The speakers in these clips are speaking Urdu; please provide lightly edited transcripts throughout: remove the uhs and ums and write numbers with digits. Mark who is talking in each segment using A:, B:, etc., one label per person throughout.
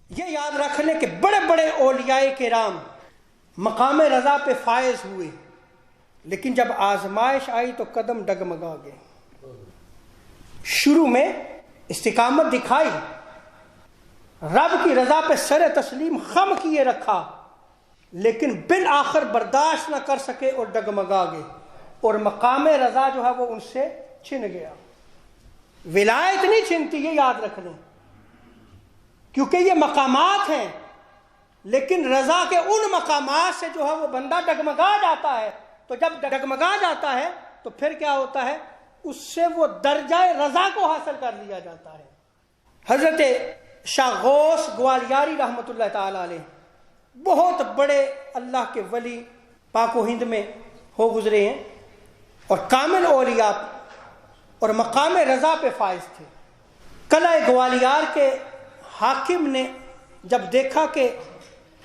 A: یہ یاد رکھ لیں کہ بڑے بڑے اولیاء کرام مقام رضا پہ فائز ہوئے، لیکن جب آزمائش آئی تو قدم ڈگمگا گئے۔ شروع میں استقامت دکھائی، رب کی رضا پہ سر تسلیم خم کیے رکھا، لیکن بالآخر برداشت نہ کر سکے اور ڈگمگا گئے، اور مقام رضا جو ہے وہ ان سے چھن گیا۔ ولایت نہیں چھنتی، یہ یاد رکھ لیں، کیونکہ یہ مقامات ہیں، لیکن رضا کے ان مقامات سے جو ہے وہ بندہ ڈگمگا جاتا ہے۔ تو جب ڈگمگا جاتا ہے تو پھر کیا ہوتا ہے؟ اس سے وہ درجہ رضا کو حاصل کر لیا جاتا ہے۔ حضرت شاہ غوث گوالیاری رحمۃ اللہ تعالی علیہ بہت بڑے اللہ کے ولی پاک و ہند میں ہو گزرے ہیں، اور کامل اولیاء اور مقام رضا پہ فائز تھے۔ قلعہ گوالیار کے حاکم نے جب دیکھا کہ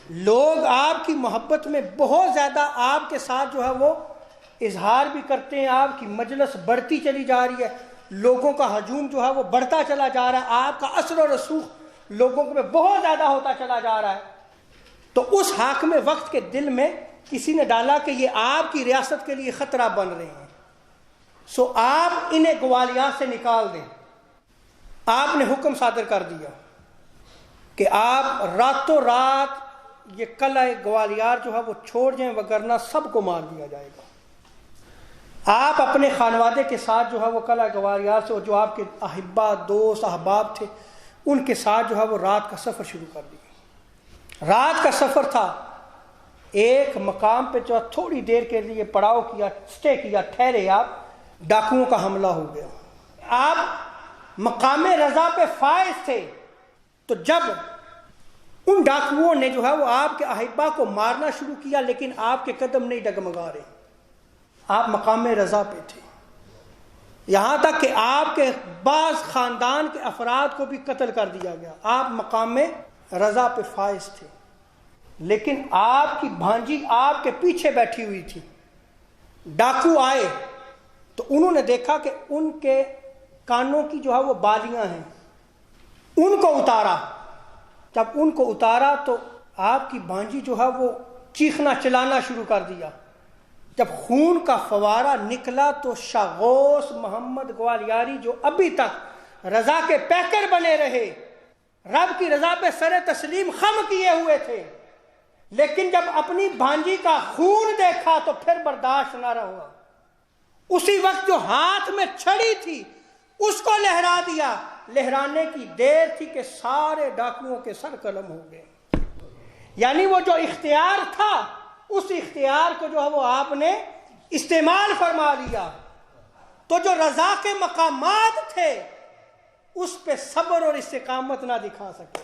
A: لوگ آپ کی محبت میں بہت زیادہ آپ کے ساتھ جو ہے وہ اظہار بھی کرتے ہیں، آپ کی مجلس بڑھتی چلی جا رہی ہے، لوگوں کا ہجوم جو ہے وہ بڑھتا چلا جا رہا ہے، آپ کا اثر و رسوخ لوگوں میں بہت زیادہ ہوتا چلا جا رہا ہے، تو اس حاکم وقت کے دل میں کسی نے ڈالا کہ یہ آپ کی ریاست کے لیے خطرہ بن رہے ہیں، سو آپ انہیں گوالیار سے نکال دیں۔ آپ نے حکم صادر کر دیا کہ آپ راتوں رات یہ قلعہ گوالیار جو ہے وہ چھوڑ جائیں، وگرنہ سب کو مار دیا جائے گا۔ آپ اپنے خانوادے کے ساتھ جو ہے وہ قلعہ گوالیار سے، اور جو آپ کے احبا دوست احباب تھے ان کے ساتھ جو ہے وہ رات کا سفر شروع کر دیا۔ رات کا سفر تھا، ایک مقام پہ جو تھوڑی دیر کے لیے پڑاؤ کیا، سٹے کیا، ٹھہرے آپ، ڈاکوؤں کا حملہ ہو گیا۔ آپ مقام رضا پہ فائز تھے، تو جب ان ڈاکوؤں نے جو ہے وہ آپ کے احبا کو مارنا شروع کیا، لیکن آپ کے قدم نہیں ڈگمگا رہے، آپ مقام رضا پہ تھے، یہاں تک کہ آپ کے بعض خاندان کے افراد کو بھی قتل کر دیا گیا۔ آپ مقام رضا پہ فائز تھے، لیکن آپ کی بھانجی آپ کے پیچھے بیٹھی ہوئی تھی۔ ڈاکو آئے تو انہوں نے دیکھا کہ ان کے کانوں کی جو ہے وہ بالیاں ہیں، ان کو اتارا۔ جب ان کو اتارا تو آپ کی بھانجی جو ہے وہ چیخنا چلانا شروع کر دیا۔ جب خون کا فوارہ نکلا تو شاہ غوث محمد گوالیاری جو ابھی تک رضا کے پیکر بنے رہے، رب کی رضا پہ سر تسلیم خم کیے ہوئے تھے، لیکن جب اپنی بھانجی کا خون دیکھا تو پھر برداشت نہ رہا۔ اسی وقت جو ہاتھ میں چھڑی تھی اس کو لہرا دیا، لہرانے کی دیر تھی کہ سارے ڈاکوؤں کے سر قلم ہو گئے۔ یعنی وہ جو اختیار تھا اس اختیار کو جو ہے وہ آپ نے استعمال فرما لیا، تو جو رضا کے مقامات تھے اس پہ صبر اور استقامت نہ دکھا سکے۔